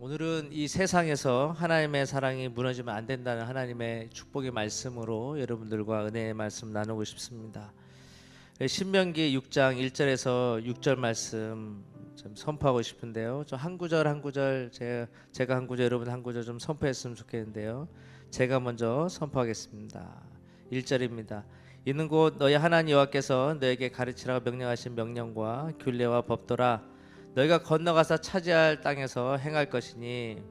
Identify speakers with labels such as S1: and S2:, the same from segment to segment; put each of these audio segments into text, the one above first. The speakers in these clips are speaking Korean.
S1: 오늘은 이 세상에서 하나님의 사랑이 무너지면 안 된다는 하나님의 축복의 말씀으로 여러분들과 은혜의 말씀 나누고 싶습니다. 신명기 6장 1절에서 6절 말씀 좀 선포하고 싶은데요. 좀 한 구절 한 구절 제가 한 구절 여러분 한 구절 좀 선포했으면 좋겠는데요. 제가 먼저 선포하겠습니다. 1절입니다. 이는 곧 너희 하나님 여호와께서 너에게 가르치라고 명령하신 명령과 균례와 법도라. 너희가 건너가서 차지할 땅에서 행할 것이니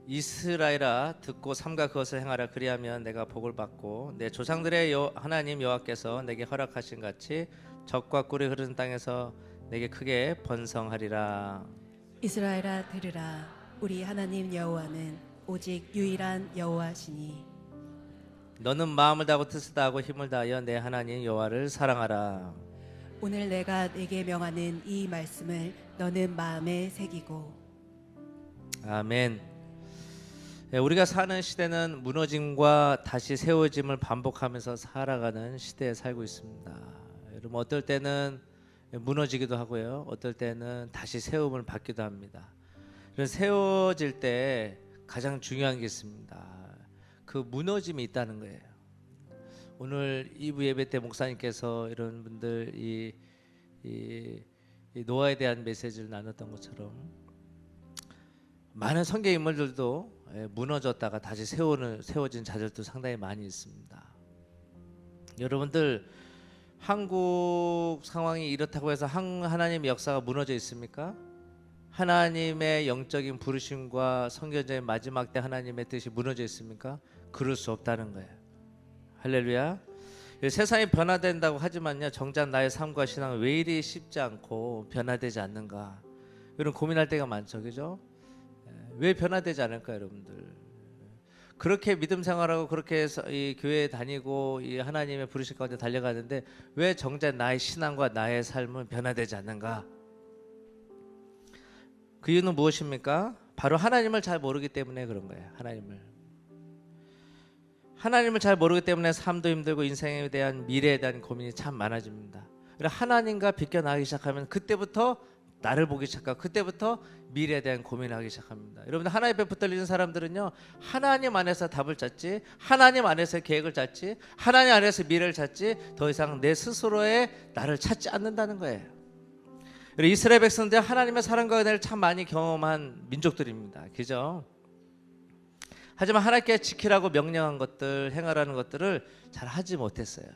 S1: 이스라엘아 듣고 삼가 그것을 행하라. 그리하면 내가 복을 받고 내 조상들의 하나님 여호와께서 내게 허락하신 같이 젖과 꿀이 흐르는 땅에서 내게 크게 번성하리라.
S2: 이스라엘아 들으라. 우리 하나님 여호와는 오직 유일한 여호와시니
S1: 너는 마음을 다하고 뜻을 다하고 힘을 다하여 내 하나님 여호와를 사랑하라.
S2: 오늘 내가 네게 명하는 이 말씀을 너는 마음에 새기고.
S1: 아멘. 우리가 사는 시대는 무너짐과 다시 세워짐을 반복하면서 살아가는 시대에 살고 있습니다. 여러분 어떨 때는 무너지기도 하고요. 어떨 때는 다시 세움을 받기도 합니다. 그래서 세워질 때 가장 중요한 게 있습니다. 그 무너짐이 있다는 거예요. 오늘 2부 예배 때 목사님께서 이런 분들 이 노아에 대한 메시지를 나눴던 것처럼 많은 성경 인물들도 무너졌다가 다시 세워진 자들도 상당히 많이 있습니다. 여러분들 한국 상황이 이렇다고 해서 하나님의 역사가 무너져 있습니까? 하나님의 영적인 부르심과 성경적인 마지막 때 하나님의 뜻이 무너져 있습니까? 그럴 수 없다는 거예요. 할렐루야. 세상이 변화된다고 하지만요, 정작 나의 삶과 신앙은 왜 이리 쉽지 않고 변화되지 않는가, 이런 고민할 때가 많죠. 그죠? 왜 변화되지 않을까 여러분들? 그렇게 믿음 생활하고 그렇게 해서 이 교회에 다니고 이 하나님의 부르심 가운데 달려가는데 왜 정작 나의 신앙과 나의 삶은 변화되지 않는가? 그 이유는 무엇입니까? 바로 하나님을 잘 모르기 때문에 그런 거예요. 하나님을 잘 모르기 때문에 삶도 힘들고 인생에 대한 미래에 대한 고민이 참 많아집니다. 하나님과 비껴나가기 시작하면 그때부터 나를 보기 시작하고 그때부터 미래에 대한 고민을 하기 시작합니다. 여러분 하나님 앞에 붙들리는 사람들은요, 하나님 안에서 답을 찾지, 하나님 안에서 계획을 찾지, 하나님 안에서 미래를 찾지, 더 이상 내 스스로의 나를 찾지 않는다는 거예요. 이스라엘 백성들 하나님의 사랑과 은혜를 참 많이 경험한 민족들입니다. 그죠? 하지만 하나님께 지키라고 명령한 것들, 행하라는 것들을 잘 하지 못했어요.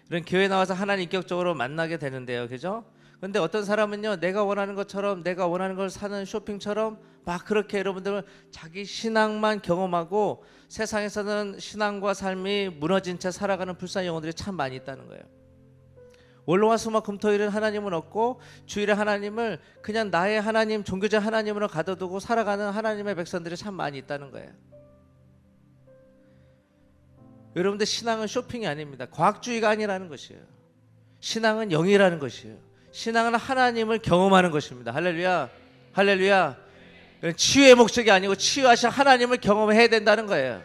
S1: 이런 교회 나와서 하나님 인격적으로 만나게 되는데요. 그죠? 근데 어떤 사람은요, 내가 원하는 것처럼 내가 원하는 걸 사는 쇼핑처럼 막 그렇게 여러분들은 자기 신앙만 경험하고 세상에서는 신앙과 삶이 무너진 채 살아가는 불쌍한 영혼들이 참 많이 있다는 거예요. 월화수목금토일은 하나님은 없고 주일에 하나님을 그냥 나의 하나님, 종교적 하나님으로 가둬두고 살아가는 하나님의 백성들이 참 많이 있다는 거예요. 여러분들 신앙은 쇼핑이 아닙니다. 과학주의가 아니라는 것이에요. 신앙은 영이라는 것이에요. 신앙은 하나님을 경험하는 것입니다. 할렐루야. 할렐루야. 치유의 목적이 아니고 치유하신 하나님을 경험해야 된다는 거예요.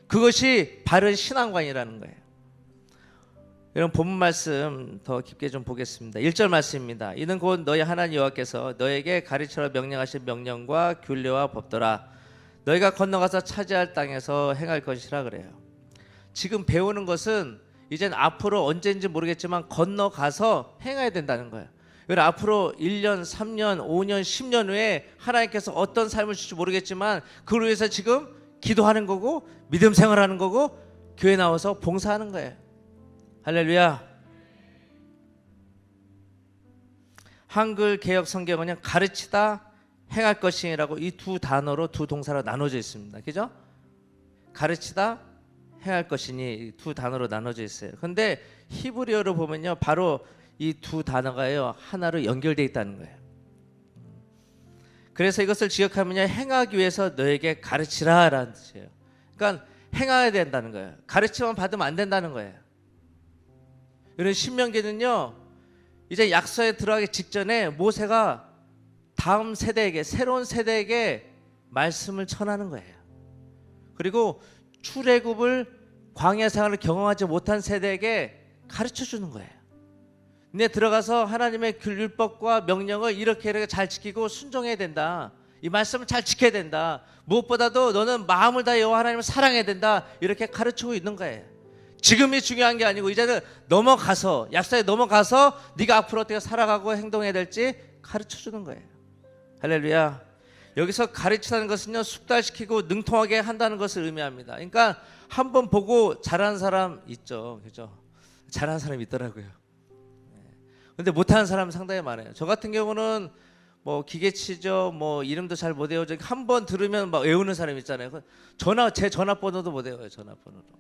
S1: 그것이 바른 신앙관이라는 거예요. 여러분 본문 말씀 더 깊게 좀 보겠습니다. 1절 말씀입니다. 이는 곧 너희 하나님 여호와께서 너에게 가르치라 명령하신 명령과 균례와 법도라. 너희가 건너가서 차지할 땅에서 행할 것이라 그래요. 지금 배우는 것은 이젠 앞으로 언제인지 모르겠지만 건너가서 행해야 된다는 거예요. 여러분 앞으로 1년, 3년, 5년, 10년 후에 하나님께서 어떤 삶을 줄지 모르겠지만 그걸 위해서 지금 기도하는 거고 믿음 생활하는 거고 교회 나와서 봉사하는 거예요. 할렐루야. 한글 개역 성경은 그냥 가르치다, 행할 것이라고 이 두 단어로 두 동사로 나눠져 있습니다. 그죠? 가르치다, 행할 것이니 두 단어로 나눠져 있어요. 그런데 히브리어로 보면요, 바로 이 두 단어가요 하나로 연결되어 있다는 거예요. 그래서 이것을 지역하면요, 행하기 위해서 너에게 가르치라라는 뜻이에요. 그러니까 행해야 된다는 거예요. 가르치만 받으면 안 된다는 거예요. 이런 신명기는요, 이제 약속에 들어가기 직전에 모세가 다음 세대에게, 새로운 세대에게 말씀을 전하는 거예요. 그리고 출애굽을 광야 생활을 경험하지 못한 세대에게 가르쳐 주는 거예요. 내 들어가서 하나님의 율법과 명령을 이렇게 잘 지키고 순종해야 된다. 이 말씀을 잘 지켜야 된다. 무엇보다도 너는 마음을 다해 여호와 하나님을 사랑해야 된다. 이렇게 가르치고 있는 거예요. 지금이 중요한 게 아니고 이제는 넘어가서, 약속에 넘어가서 네가 앞으로 어떻게 살아가고 행동해야 될지 가르쳐 주는 거예요. 할렐루야. 여기서 가르치는 것은요, 숙달시키고 능통하게 한다는 것을 의미합니다. 그러니까 한번 보고 잘하는 사람 있죠, 그죠? 잘하는 사람 있더라고요. 근데 못하는 사람은 상당히 많아요. 저 같은 경우는 뭐 기계치죠, 뭐 이름도 잘 못 외우죠. 한 번 들으면 막 외우는 사람 있잖아요. 제 전화번호도 못 외워요, 전화번호도.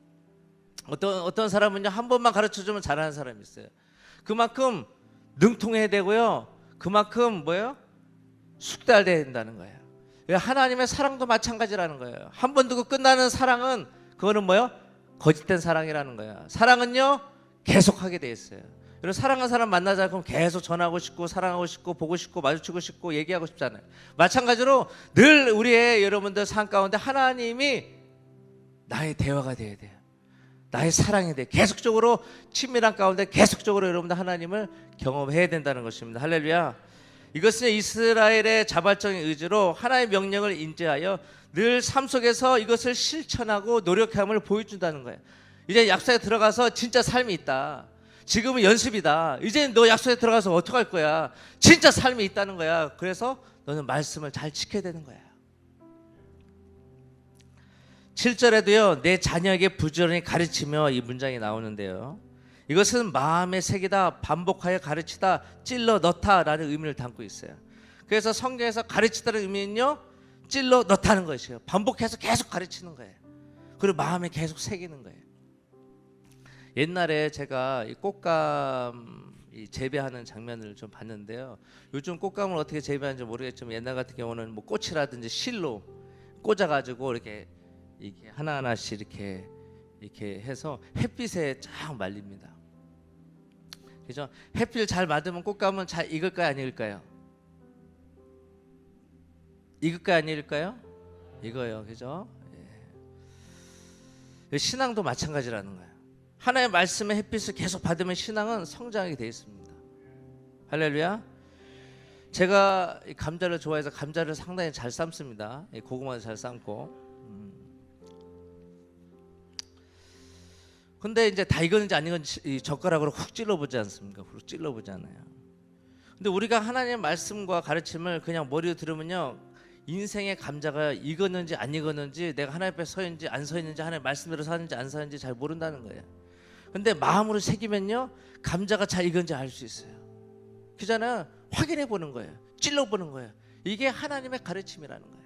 S1: 어떤 사람은요, 한 번만 가르쳐 주면 잘하는 사람이 있어요. 그만큼 능통해야 되고요, 그만큼 뭐예요? 숙달돼야 된다는 거예요. 하나님의 사랑도 마찬가지라는 거예요. 한 번 두고 끝나는 사랑은 그거는 뭐예요? 거짓된 사랑이라는 거예요. 사랑은요, 계속하게 돼 있어요. 여러분, 사랑하는 사람 만나자 그럼 계속 전하고 싶고 사랑하고 싶고 보고 싶고 마주치고 싶고 얘기하고 싶잖아요. 마찬가지로 늘 우리의 여러분들 삶 가운데 하나님이 나의 대화가 돼야 돼요. 나의 사랑이 돼. 계속적으로 친밀한 가운데 계속적으로 여러분들 하나님을 경험해야 된다는 것입니다. 할렐루야. 이것은 이스라엘의 자발적인 의지로 하나님의 명령을 인지하여 늘 삶 속에서 이것을 실천하고 노력함을 보여준다는 거예요. 이제 약속에 들어가서 진짜 삶이 있다. 지금은 연습이다. 이제 너 약속에 들어가서 어떻게 할 거야? 진짜 삶이 있다는 거야. 그래서 너는 말씀을 잘 지켜야 되는 거야. 7절에도요, 내 자녀에게 부지런히 가르치며 이 문장이 나오는데요, 이것은 마음의 색이다, 반복하여 가르치다, 찔러 넣다라는 의미를 담고 있어요. 그래서 성경에서 가르치다는 의미는요, 찔러 넣다는 것이에요. 반복해서 계속 가르치는 거예요. 그리고 마음에 계속 새기는 거예요. 옛날에 제가 이 꽃감 재배하는 장면을 좀 봤는데요, 요즘 꽃감을 어떻게 재배하는지 모르겠지만 옛날 같은 경우는 뭐 꽃이라든지 실로 꽂아가지고 이렇게 하나하나씩 이렇게 해서 햇빛에 쫙 말립니다. 그죠? 햇빛을 잘 받으면 꽃감은 잘 익을까요, 안 익을까요? 익을까요, 안 익을까요? 익어요, 그죠? 예. 신앙도 마찬가지라는 거예요. 하나의 말씀의 햇빛을 계속 받으면 신앙은 성장하게 되어 있습니다. 할렐루야. 제가 감자를 좋아해서 감자를 상당히 잘 삶습니다. 고구마도 잘 삶고. 근데 이제 다 익었는지 안 익었는지 젓가락으로 훅 찔러보지 않습니까? 훅 찔러보지 않아요. 근데 우리가 하나님의 말씀과 가르침을 그냥 머리로 들으면요, 인생의 감자가 익었는지 안 익었는지, 내가 하나님 앞에 서 있는지 안 서 있는지, 하나님의 말씀대로 사는지 안 사는지 잘 모른다는 거예요. 근데 마음으로 새기면요, 감자가 잘 익은지 알 수 있어요. 그잖아요. 확인해 보는 거예요. 찔러보는 거예요. 이게 하나님의 가르침이라는 거예요.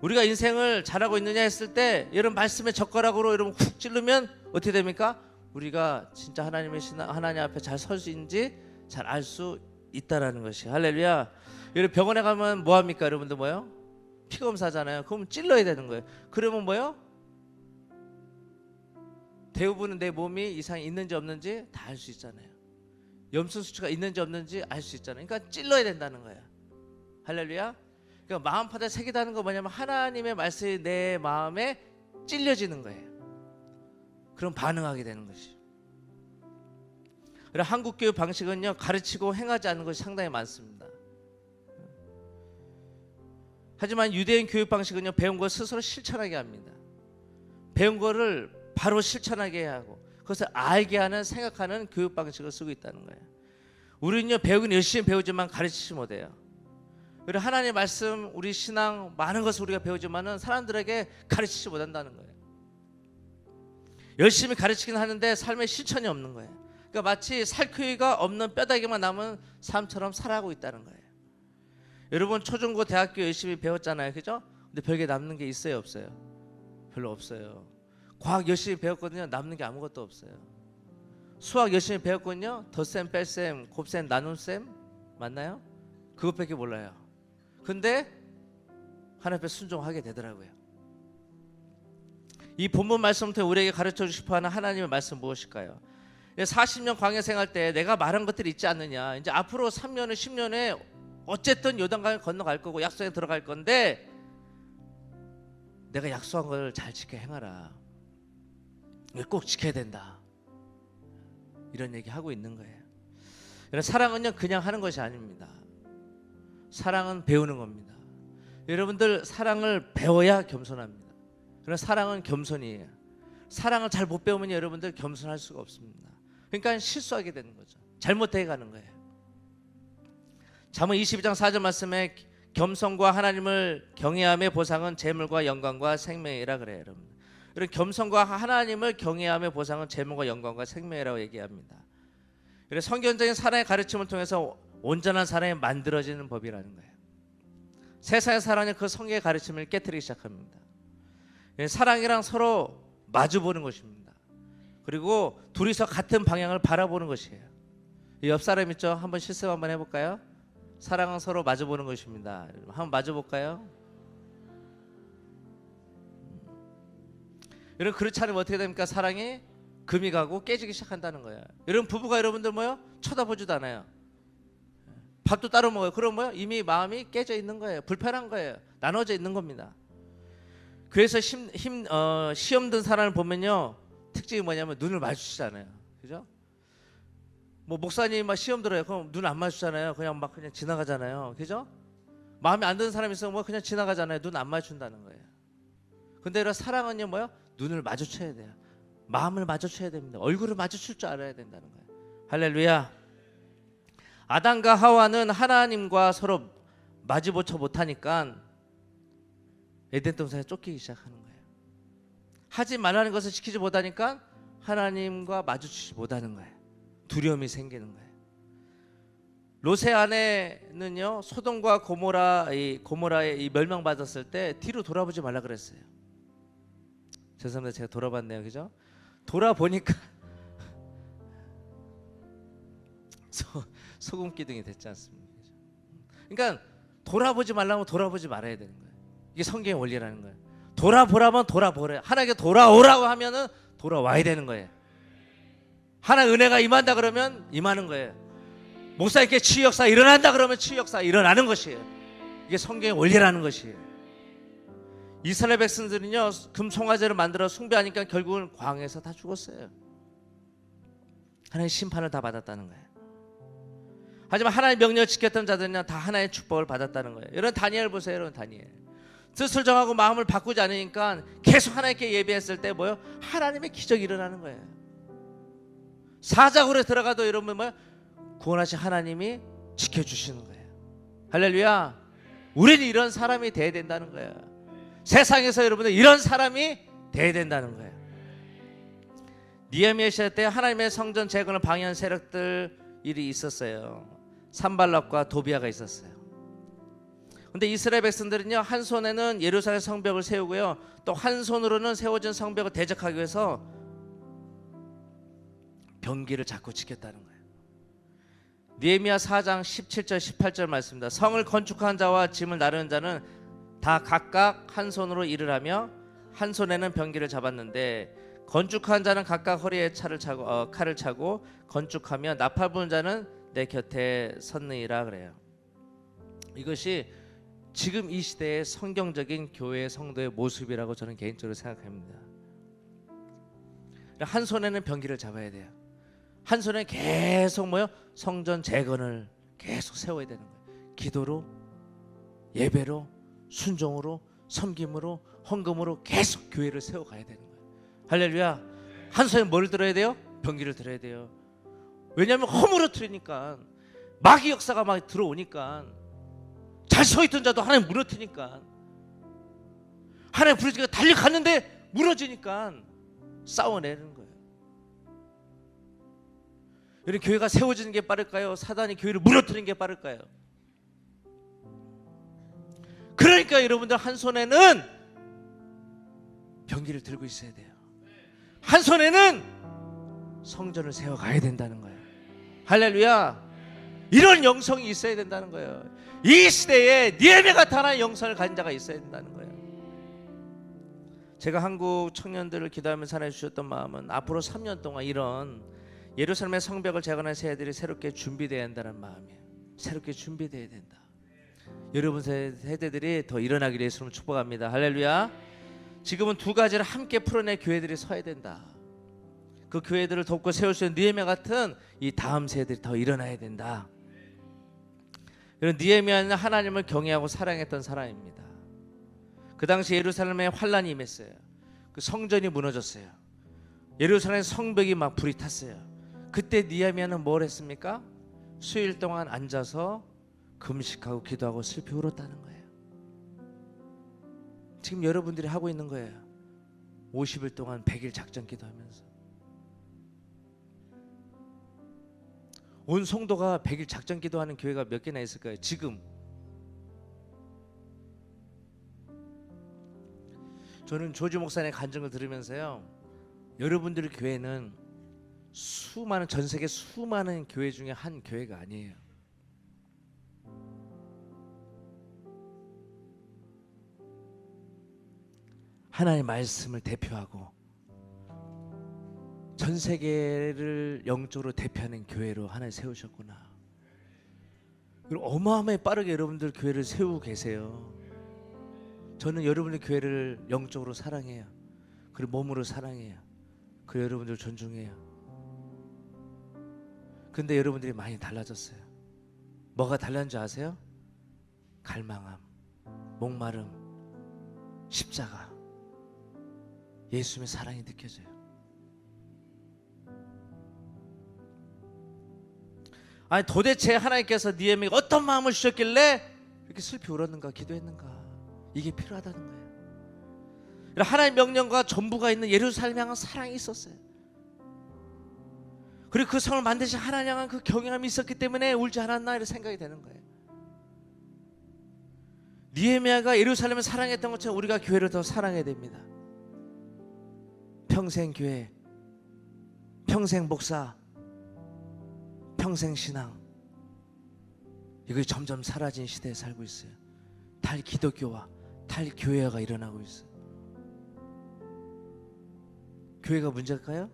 S1: 우리가 인생을 잘하고 있느냐 했을 때, 여러분 말씀의 젓가락으로 여러분 훅 찌르면 어떻게 됩니까? 우리가 진짜 하나님 앞에 잘 설 수 있는지 잘 알 수 있다라는 것이. 할렐루야. 여러분 병원에 가면 뭐 합니까? 여러분들 뭐요? 피 검사잖아요. 그러면 찔러야 되는 거예요. 그러면 뭐요? 대부분은 내 몸이 이상이 있는지 없는지 다 알 수 있잖아요. 염소 수치가 있는지 없는지 알 수 있잖아요. 그러니까 찔러야 된다는 거예요. 할렐루야. 그러니까 마음파에 새기다는 거 뭐냐면 하나님의 말씀이 내 마음에 찔려지는 거예요. 그럼 반응하게 되는 것이죠. 그래서 한국 교육 방식은요, 가르치고 행하지 않는 것이 상당히 많습니다. 하지만 유대인 교육 방식은요, 배운 걸 스스로 실천하게 합니다. 배운 거를 바로 실천하게 해야 하고 그것을 알게 하는, 생각하는 교육 방식을 쓰고 있다는 거예요. 우리는요, 배우긴 열심히 배우지만 가르치지 못해요. 그리고 하나님의 말씀, 우리 신앙 많은 것을 우리가 배우지만은 사람들에게 가르치지 못한다는 거예요. 열심히 가르치긴 하는데 삶에 실천이 없는 거예요. 그러니까 마치 살코기가 없는 뼈다귀만 남은 삶처럼 살아가고 있다는 거예요. 여러분 초중고 대학교 열심히 배웠잖아요, 그죠? 근데 별게 남는 게 있어요, 없어요? 별로 없어요. 과학 열심히 배웠거든요. 남는 게 아무것도 없어요. 수학 열심히 배웠거든요. 덧셈, 뺄셈, 곱셈, 나눗셈 맞나요? 그것밖에 몰라요. 근데 하나님 앞에 순종하게 되더라고요. 이 본문 말씀부터 우리에게 가르쳐 주고 싶어하는 하나님의 말씀 무엇일까요? 40년 광야 생활 때 내가 말한 것들이 있지 않느냐, 이제 앞으로 3년에 10년에 어쨌든 요단강을 건너갈 거고 약속에 들어갈 건데 내가 약속한 걸 잘 지켜 행하라. 꼭 지켜야 된다. 이런 얘기 하고 있는 거예요. 사랑은요 그냥 하는 것이 아닙니다. 사랑은 배우는 겁니다. 여러분들 사랑을 배워야 겸손합니다. 그러나 사랑은 겸손이에요. 사랑을 잘 못 배우면 여러분들 겸손할 수가 없습니다. 그러니까 실수하게 되는 거죠. 잘못해 가는 거예요. 잠언 22장 4절 말씀에 겸손과 하나님을 경외함의 보상은 재물과 영광과 생명이라 그래요. 여러분. 이런 겸손과 하나님을 경외함의 보상은 재물과 영광과 생명이라고 얘기합니다. 그래서 성경적인 사랑의 가르침을 통해서 온전한 사랑이 만들어지는 법이라는 거예요. 세상의 사랑이 그 성경의 가르침을 깨트리기 시작합니다. 사랑이랑 서로 마주보는 것입니다. 그리고 둘이서 같은 방향을 바라보는 것이에요. 옆 사람 있죠? 한번 실습 한번 해볼까요? 사랑은 서로 마주보는 것입니다. 한번 마주볼까요? 여러분 그렇지 않으면 어떻게 됩니까? 사랑이 금이 가고 깨지기 시작한다는 거예요. 여러분 부부가 여러분들 뭐요? 쳐다보지도 않아요. 밥도 따로 먹어요. 그럼 뭐요? 이미 마음이 깨져 있는 거예요. 불편한 거예요. 나눠져 있는 겁니다. 그래서 시험 든 사람을 보면요 특징이 뭐냐면 눈을 마주치잖아요. 그죠? 뭐 목사님 막 시험 들어요. 그럼 눈 안 마주치잖아요. 그냥 지나가잖아요. 그죠? 마음에 안 드는 사람이 있으면 뭐 그냥 지나가잖아요. 눈 안 마주친다는 거예요. 근데 이런 사랑은요 뭐요? 눈을 마주쳐야 돼요. 마음을 마주쳐야 됩니다. 얼굴을 마주칠 줄 알아야 된다는 거예요. 할렐루야. 아담과 하와는 하나님과 서로 마주보지 못하니까 에덴 동산에 쫓기기 시작하는 거예요. 하지 말라는 것을 지키지 못하니까 하나님과 마주치지 못하는 거예요. 두려움이 생기는 거예요. 롯의 아내는요 소돔과 고모라에 멸망받았을 때 뒤로 돌아보지 말라 그랬어요. 죄송합니다. 제가 돌아봤네요. 그죠? 돌아보니까 소금 기둥이 됐지 않습니까? 그러니까 돌아보지 말라면 돌아보지 말아야 되는 거예요. 이게 성경의 원리라는 거예요. 돌아보라면 돌아보래. 하나님께 돌아오라고 하면은 돌아와야 되는 거예요. 하나님 은혜가 임한다 그러면 임하는 거예요. 목사님께 치유 역사 일어난다 그러면 치유 역사 일어나는 것이에요. 이게 성경의 원리라는 것이에요. 이스라엘 백성들은요 금 송아지를 만들어 숭배하니까 결국은 광에서 다 죽었어요. 하나님의 심판을 다 받았다는 거예요. 하지만 하나님의 명령을 지켰던 자들은 다 하나님의 축복을 받았다는 거예요. 여러분 다니엘 보세요. 여러분 다니엘 뜻을 정하고 마음을 바꾸지 않으니까 계속 하나님께 예배했을 때 뭐요? 하나님의 기적이 일어나는 거예요. 사자굴에 들어가도 여러분 뭐요? 구원하신 하나님이 지켜주시는 거예요. 할렐루야. 우리는 이런 사람이 돼야 된다는 거예요. 세상에서 여러분들 이런 사람이 돼야 된다는 거예요. 느헤미야 시대 때 하나님의 성전 재건을 방해한 세력들 일이 있었어요. 산발락과 도비아가 있었어요. 근데 이스라엘 백성들은요 한 손에는 예루살렘 성벽을 세우고요 또 한 손으로는 세워진 성벽을 대적하기 위해서 병기를 자꾸 지켰다는 거예요. 느헤미야 4장 17절 18절 말씀입니다. 성을 건축한 자와 짐을 나르는 자는 다 각각 한 손으로 일을 하며 한 손에는 병기를 잡았는데 건축한 자는 각각 허리에 칼을 차고 건축하며 나팔 부는 자는 내 곁에 섰느니라 그래요. 이것이 지금 이 시대의 성경적인 교회 성도의 모습이라고 저는 개인적으로 생각합니다. 한 손에는 병기를 잡아야 돼요. 한 손에 계속 뭐요? 성전 재건을 계속 세워야 되는 거예요. 기도로, 예배로, 순종으로, 섬김으로, 헌금으로 계속 교회를 세워가야 되는 거예요. 할렐루야. 한 손에 뭘 들어야 돼요? 병기를 들어야 돼요. 왜냐하면 허물어뜨리니까 마귀 역사가 막 들어오니까 잘 서있던 자도 하나님 무너뜨리니까 하나님 부르짖고 달려갔는데 무너지니까 싸워내는 거예요. 여러분 교회가 세워지는 게 빠를까요? 사단이 교회를 무너뜨리는 게 빠를까요? 그러니까 여러분들 한 손에는 병기를 들고 있어야 돼요. 한 손에는 성전을 세워가야 된다는 거예요. 할렐루야. 이런 영성이 있어야 된다는 거예요. 이 시대에 느헤미야 같은 하나의 영성을 가진 자가 있어야 된다는 거예요. 제가 한국 청년들을 기도하면서 하나님 주셨던 마음은 앞으로 3년 동안 이런 예루살렘의 성벽을 재건할 새들이 새롭게 준비되어야 한다는 마음이에요. 새롭게 준비되어야 된다. 여러분 세대들이 더 일어나기를 예수님으로 축복합니다. 할렐루야. 지금은 두 가지를 함께 풀어내 교회들이 서야 된다. 그 교회들을 돕고 세울 수 있는 느헤미야 같은 이 다음 세대들이 더 일어나야 된다. 이런 느헤미야는 하나님을 경외하고 사랑했던 사람입니다. 그 당시 예루살렘에 환란이 임했어요. 그 성전이 무너졌어요. 예루살렘 성벽이 막 불이 탔어요. 그때 느헤미야는 뭘 했습니까? 수일 동안 앉아서 금식하고 기도하고 슬피 울었다는 거예요. 지금 여러분들이 하고 있는 거예요. 50일 동안 100일 작전 기도하면서 온 성도가 100일 작전 기도하는 교회가 몇 개나 있을까요? 지금 저는 조지 목사님의 간증을 들으면서요, 여러분들의 교회는 수많은, 전 세계 수많은 교회 중에 한 교회가 아니에요. 하나님의 말씀을 대표하고 전 세계를 영적으로 대표하는 교회로 하나님 세우셨구나. 그리고 어마어마하게 빠르게 여러분들 교회를 세우고 계세요. 저는 여러분의 교회를 영적으로 사랑해요. 그리고 몸으로 사랑해요. 그리고 여러분들 존중해요. 근데 여러분들이 많이 달라졌어요. 뭐가 달라진 줄 아세요? 갈망함, 목마름, 십자가, 예수님의 사랑이 느껴져요. 아니 도대체 하나님께서 느헤미야에게 어떤 마음을 주셨길래 이렇게 슬피 울었는가, 기도했는가? 이게 필요하다는 거예요. 하나님의 명령과 전부가 있는 예루살렘 향한 사랑이 있었어요. 그리고 그 성을 만드신 하나님 향한 그 경외함이 있었기 때문에 울지 않았나 이런 생각이 되는 거예요. 느헤미야가 예루살렘을 사랑했던 것처럼 우리가 교회를 더 사랑해야 됩니다. 평생 교회, 평생 목사, 평생 신앙, 이것이 점점 사라진 시대에 살고 있어요. 탈기독교와 탈교회화가 일어나고 있어요. 교회가 문제일까요?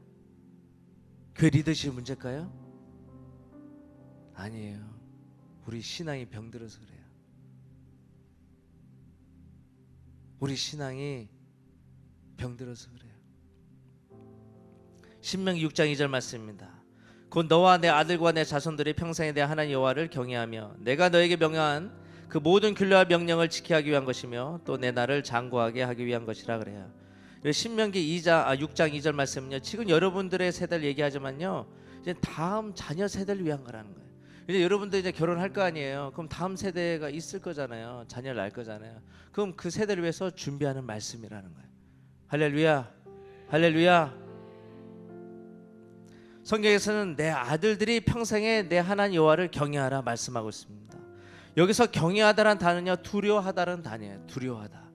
S1: 교회 리더십이 문제일까요? 아니에요. 우리 신앙이 병들어서 그래요. 우리 신앙이 병들어서 그래요. 신명기 6장 2절 말씀입니다. 곧 너와 내 아들과 내 자손들이 평생에 대해 하나님 여호와를 경외하며 내가 너에게 명한 그 모든 균례와 명령을 지키게 하기 위한 것이며 또 내 나를 장구하게 하기 위한 것이라 그래요. 신명기 6장 2절 말씀은요, 지금 여러분들의 세대를 얘기하지만요, 이제 다음 자녀 세대를 위한 거라는 거예요. 이제 여러분들 이제 결혼할 거 아니에요. 그럼 다음 세대가 있을 거잖아요. 자녀를 낳을 거잖아요. 그럼 그 세대를 위해서 준비하는 말씀이라는 거예요. 할렐루야, 할렐루야. 성경에서는 내 아들들이 평생에 내 하나님 여호와를 경외하라 말씀하고 있습니다. 여기서 경외하다라는 단어는요, 두려워하다라는 단어예요. 두려워하다.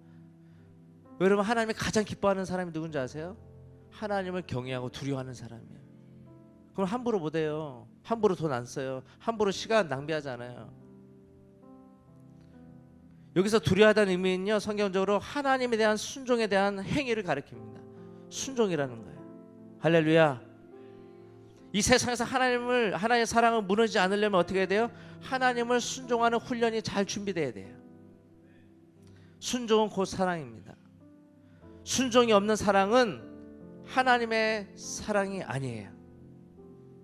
S1: 여러분, 하나님이 가장 기뻐하는 사람이 누군지 아세요? 하나님을 경외하고 두려워하는 사람이에요. 그럼 함부로 못 해요. 함부로 돈 안 써요. 함부로 시간 낭비하지 않아요. 여기서 두려워하다는 의미는요, 성경적으로 하나님에 대한 순종에 대한 행위를 가리킵니다. 순종이라는 거예요. 할렐루야. 이 세상에서 하나님의 사랑을 무너지지 않으려면 어떻게 해야 돼요? 하나님을 순종하는 훈련이 잘 준비돼야 돼요. 순종은 곧 사랑입니다. 순종이 없는 사랑은 하나님의 사랑이 아니에요.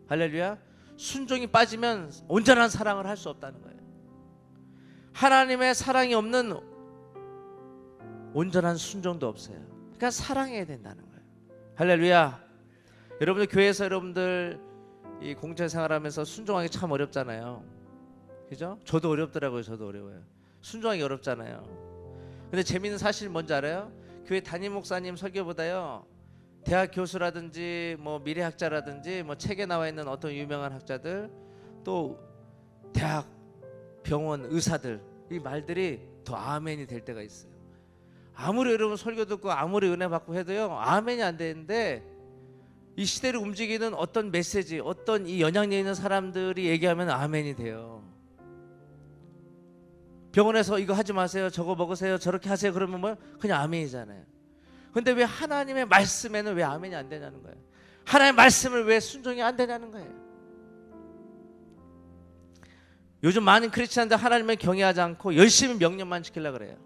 S1: 할렐루야. 순종이 빠지면 온전한 사랑을 할 수 없다는 거예요. 하나님의 사랑이 없는 온전한 순종도 없어요. 그러니까 사랑해야 된다는 거예요. 할렐루야. 여러분들 교회에서 여러분들 이 공천 생활하면서 순종하기 참 어렵잖아요. 그죠? 저도 어렵더라고요. 저도 어려워요. 순종하기 어렵잖아요. 근데 재미있는 사실 뭔지 알아요? 교회 담임 목사님 설교보다요, 대학 교수라든지 뭐 미래학자라든지 뭐 책에 나와 있는 어떤 유명한 학자들, 또 대학 병원 의사들, 이 말들이 더 아멘이 될 때가 있어요. 아무리 여러분 설교 듣고 아무리 은혜 받고 해도요, 아멘이 안 되는데 이 시대를 움직이는 어떤 메시지, 어떤 이 영향력 있는 사람들이 얘기하면 아멘이 돼요. 병원에서 이거 하지 마세요, 저거 먹으세요, 저렇게 하세요, 그러면 뭐 그냥 아멘이잖아요. 근데 왜 하나님의 말씀에는 왜 아멘이 안 되냐는 거예요. 하나님의 말씀을 왜 순종이 안 되냐는 거예요. 요즘 많은 크리스찬들 하나님을 경외하지 않고 열심히 명령만 지키려고 그래요.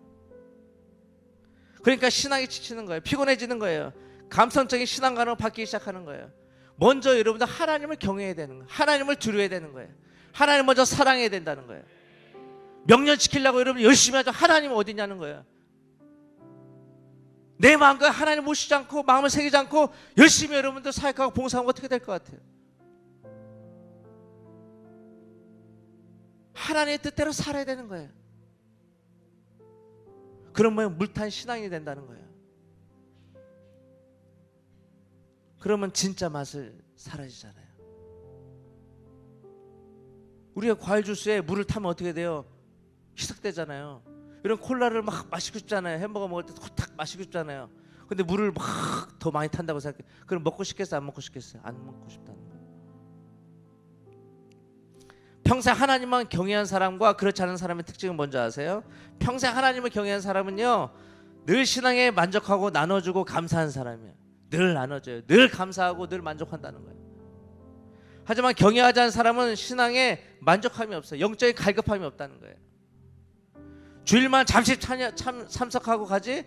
S1: 그러니까 신앙이 지치는 거예요. 피곤해지는 거예요. 감성적인 신앙관으로 바뀌기 시작하는 거예요. 먼저 여러분들 하나님을 경외해야 되는 거예요. 하나님을 두려워야 되는 거예요. 하나님 먼저 사랑해야 된다는 거예요. 명령 지키려고 여러분 열심히 하죠. 하나님은 어디 있냐는 거예요. 내 마음과 하나님 모시지 않고 마음을 새기지 않고 열심히 여러분들 사역하고 봉사하면 어떻게 될 것 같아요? 하나님의 뜻대로 살아야 되는 거예요. 그러면 물탄 신앙이 된다는 거예요. 그러면 진짜 맛을 사라지잖아요. 우리가 과일 주스에 물을 타면 어떻게 돼요? 희석되잖아요. 이런 콜라를 막 마시고 싶잖아요. 햄버거 먹을 때 탁 마시고 싶잖아요. 근데 물을 막 더 많이 탄다고 생각해. 그럼 먹고 싶겠어요? 안 먹고 싶겠어요? 안 먹고 싶다는 거예요. 평생 하나님만 경외한 사람과 그렇지 않은 사람의 특징은 뭔지 아세요? 평생 하나님을 경외한 사람은요, 늘 신앙에 만족하고 나눠주고 감사한 사람이에요. 늘 나눠줘요. 늘 감사하고 늘 만족한다는 거예요. 하지만 경외하지 않은 사람은 신앙에 만족함이 없어요. 영적인 갈급함이 없다는 거예요. 주일만 잠시 참석하고 가지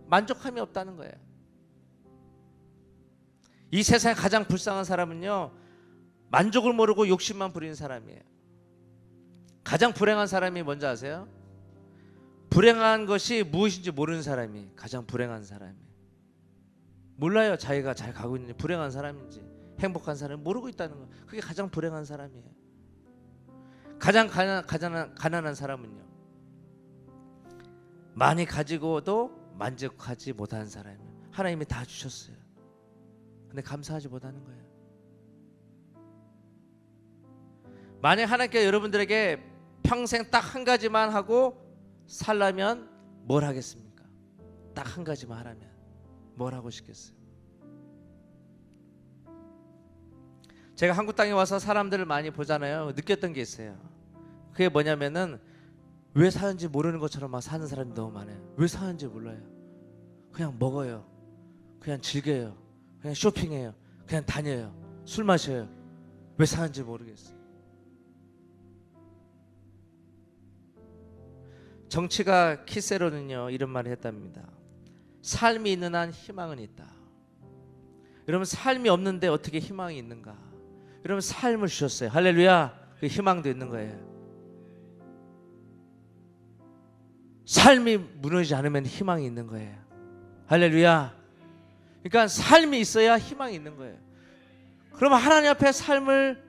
S1: 만족함이 없다는 거예요. 이 세상에 가장 불쌍한 사람은요, 만족을 모르고 욕심만 부리는 사람이에요. 가장 불행한 사람이 뭔지 아세요? 불행한 것이 무엇인지 모르는 사람이 가장 불행한 사람이에요. 몰라요. 자기가 잘 가고 있는지, 불행한 사람인지 행복한 사람이 모르고 있다는 거예요. 그게 가장 불행한 사람이에요. 가장 가난한 사람은요, 많이 가지고도 만족하지 못하는 사람이에요. 하나님이 다 주셨어요. 근데 감사하지 못하는 거예요. 만약 하나님께 여러분들에게 평생 딱 한 가지만 하고 살라면 뭘 하겠습니까? 딱 한 가지만 하라면 뭘 하고 싶겠어요? 제가 한국 땅에 와서 사람들을 많이 보잖아요. 느꼈던 게 있어요. 그게 뭐냐면은 왜 사는지 모르는 것처럼 막 사는 사람이 너무 많아요. 왜 사는지 몰라요. 그냥 먹어요. 그냥 즐겨요. 그냥 쇼핑해요. 그냥 다녀요. 술 마셔요. 왜 사는지 모르겠어요. 정치가 키세로는요, 이런 말을 했답니다. 삶이 있는 한 희망은 있다. 여러분, 삶이 없는데 어떻게 희망이 있는가? 여러분, 삶을 주셨어요. 할렐루야. 그 희망도 있는 거예요. 삶이 무너지지 않으면 희망이 있는 거예요. 할렐루야. 그러니까 삶이 있어야 희망이 있는 거예요. 그러면 하나님 앞에 삶을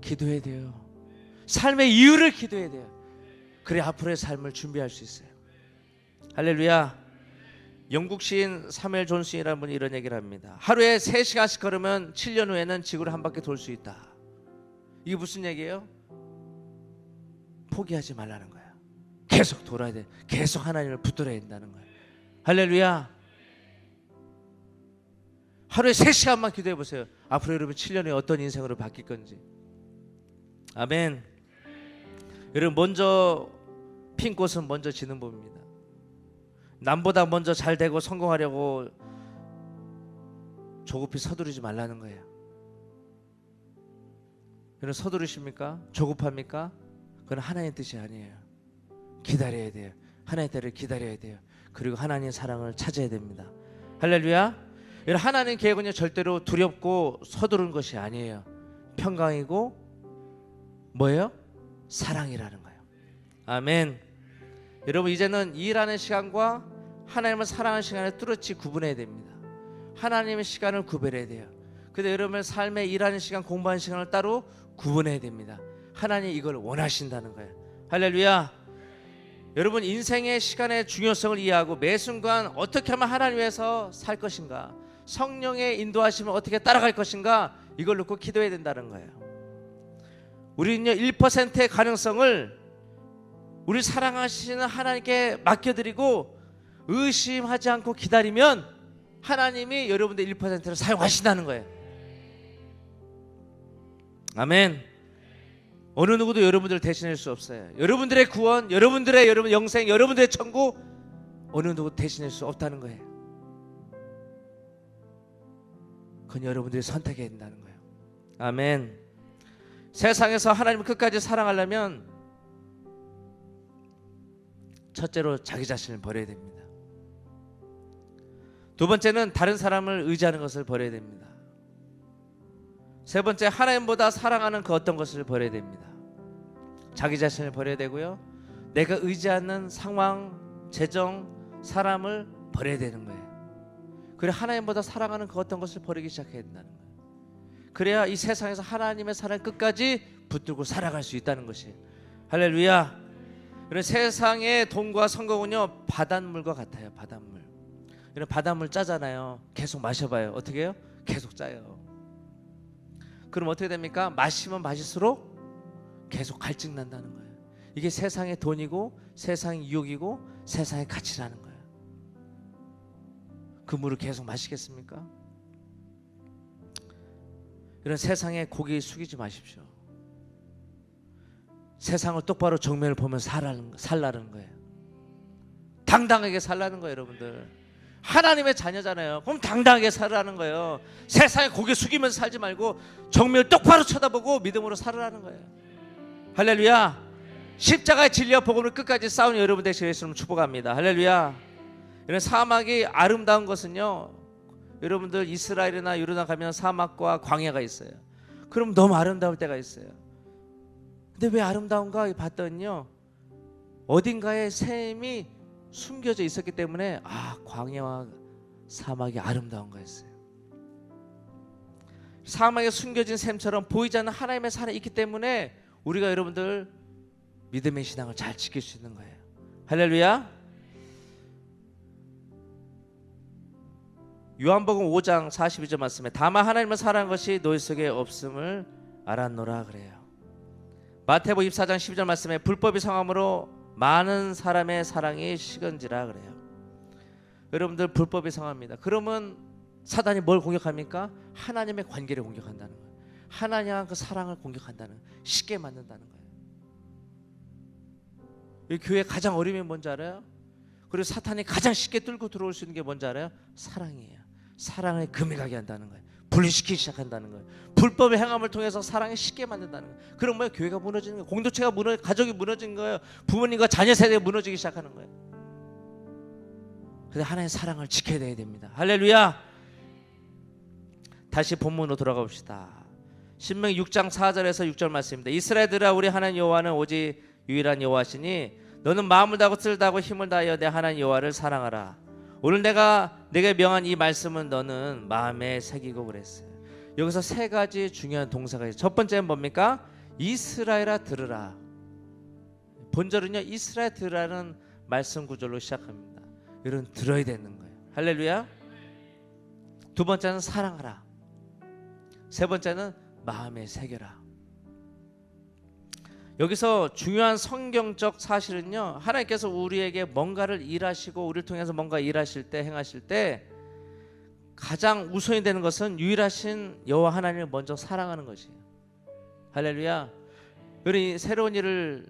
S1: 기도해야 돼요. 삶의 이유를 기도해야 돼요. 그래 앞으로의 삶을 준비할 수 있어요. 할렐루야. 영국 시인 사무엘 존슨이라는 분이 이런 얘기를 합니다. 하루에 3시간씩 걸으면 7년 후에는 지구를 한 바퀴 돌 수 있다. 이게 무슨 얘기예요? 포기하지 말라는 거예요. 계속 돌아야 돼. 계속 하나님을 붙들어야 된다는 거예요. 할렐루야. 하루에 3시간만 기도해 보세요. 앞으로 여러분 7년 후에 어떤 인생으로 바뀔 건지. 아멘. 여러분, 먼저 핀 꽃은 먼저 지는 법입니다. 남보다 먼저 잘 되고 성공하려고 조급히 서두르지 말라는 거예요. 여러분, 서두르십니까? 조급합니까? 그건 하나님의 뜻이 아니에요. 기다려야 돼요. 하나님의 때를 기다려야 돼요. 그리고 하나님의 사랑을 찾아야 됩니다. 할렐루야. 여러분, 하나님의 계획은요, 절대로 두렵고 서두른 것이 아니에요. 평강이고 뭐예요? 사랑이라는 거예요. 아멘. 여러분, 이제는 일하는 시간과 하나님을 사랑하는 시간을 뚜렷이 구분해야 됩니다. 하나님의 시간을 구별해야 돼요. 근데 여러분의 삶에 일하는 시간, 공부하는 시간을 따로 구분해야 됩니다. 하나님이 이걸 원하신다는 거예요. 할렐루야. 여러분, 인생의 시간의 중요성을 이해하고 매 순간 어떻게 하면 하나님 위해서 살 것인가, 성령의 인도하심을 어떻게 따라갈 것인가, 이걸 놓고 기도해야 된다는 거예요. 우리는요, 1%의 가능성을 우리 사랑하시는 하나님께 맡겨드리고 의심하지 않고 기다리면 하나님이 여러분들 1%를 사용하신다는 거예요. 아멘. 어느 누구도 여러분들을 대신할 수 없어요. 여러분들의 구원, 여러분들의 영생, 여러분들의 천국, 어느 누구 대신할 수 없다는 거예요. 그건 여러분들이 선택해야 된다는 거예요. 아멘. 세상에서 하나님을 끝까지 사랑하려면 첫째로 자기 자신을 버려야 됩니다. 두 번째는 다른 사람을 의지하는 것을 버려야 됩니다. 세 번째, 하나님보다 사랑하는 그 어떤 것을 버려야 됩니다. 자기 자신을 버려야 되고요, 내가 의지하는 상황, 재정, 사람을 버려야 되는 거예요. 그래 하나님보다 사랑하는 그 어떤 것을 버리기 시작해야 된다는 거예요. 그래야 이 세상에서 하나님의 사랑 끝까지 붙들고 살아갈 수 있다는 것이에요. 할렐루야. 그래 세상의 돈과 성공은요 바닷물과 같아요. 바닷물. 이런 바닷물 짜잖아요. 계속 마셔봐요. 어떻게 해요? 계속 짜요. 그럼 어떻게 됩니까? 마시면 마실수록 계속 갈증 난다는 거예요. 이게 세상의 돈이고 세상의 유혹이고 세상의 가치라는 거예요. 그 물을 계속 마시겠습니까? 이런 세상에 고개 숙이지 마십시오. 세상을 똑바로 정면을 보면서 살라는 거예요. 당당하게 살라는 거예요. 여러분들 하나님의 자녀잖아요. 그럼 당당하게 살라는 거예요. 세상에 고개 숙이면서 살지 말고 정면을 똑바로 쳐다보고 믿음으로 살라는 거예요. 할렐루야. 십자가의 진리와 복음을 끝까지 싸우는 여러분 되시길 예수님을 축복합니다. 할렐루야. 이런 사막이 아름다운 것은요, 여러분들 이스라엘이나 요르단 가면 사막과 광야가 있어요. 그럼 너무 아름다울 때가 있어요. 근데 왜 아름다운가 봤더니요, 어딘가에 샘이 숨겨져 있었기 때문에 광야와 사막이 아름다운 거였어요. 사막에 숨겨진 샘처럼 보이지 않는 하나님의 사랑이 있기 때문에 우리가 여러분들 믿음의 신앙을 잘 지킬 수 있는 거예요. 할렐루야. 요한복음 5장 42절 말씀에 다만 하나님을 사랑한 것이 너희 속에 없음을 알았노라 그래요. 마태복음 24장 12절 말씀에 불법이 성함으로 많은 사람의 사랑이 식은지라 그래요. 여러분들 불법이 성합니다. 그러면 사단이 뭘 공격합니까? 하나님의 관계를 공격한다는 거예요. 하나님과 그 사랑을 공격한다는 거예요. 쉽게 만든다는 거예요. 이 교회 가장 어려움이 뭔지 알아요? 그리고 사탄이 가장 쉽게 뚫고 들어올 수 있는 게 뭔지 알아요? 사랑이에요. 사랑을 금이 가게 한다는 거예요. 분리시키기 시작한다는 거예요. 불법의 행함을 통해서 사랑을 쉽게 만든다는 거예요. 그럼 뭐예요? 교회가 무너지는 거예요. 공동체가 가족이 무너지는 거예요. 부모님과 자녀 세대가 무너지기 시작하는 거예요. 그래서 하나님의 사랑을 지켜야 됩니다. 할렐루야. 다시 본문으로 돌아가 봅시다. 신명기 6장 4절에서 6절 말씀입니다. 이스라엘들아 우리 하나님 여호와는 오직 유일한 여호와시니 너는 마음을 다하고 뜻을 다하고 힘을 다하여 내 하나님 여호와를 사랑하라. 오늘 내가 내게 명한 이 말씀은 너는 마음에 새기고 그랬어요. 여기서 세 가지 중요한 동사가 있어요. 첫 번째는 뭡니까? 이스라엘아 들으라. 본절은요 이스라엘 들으라는 말씀 구절로 시작합니다. 여러분 들어야 되는 거예요. 할렐루야. 두 번째는 사랑하라. 세 번째는 마음에 새겨라. 여기서 중요한 성경적 사실은요, 하나님께서 우리에게 뭔가를 일하시고 우리를 통해서 뭔가 일하실 때, 행하실 때 가장 우선이 되는 것은 유일하신 여호와 하나님을 먼저 사랑하는 것이에요. 할렐루야. 우리 새로운 일을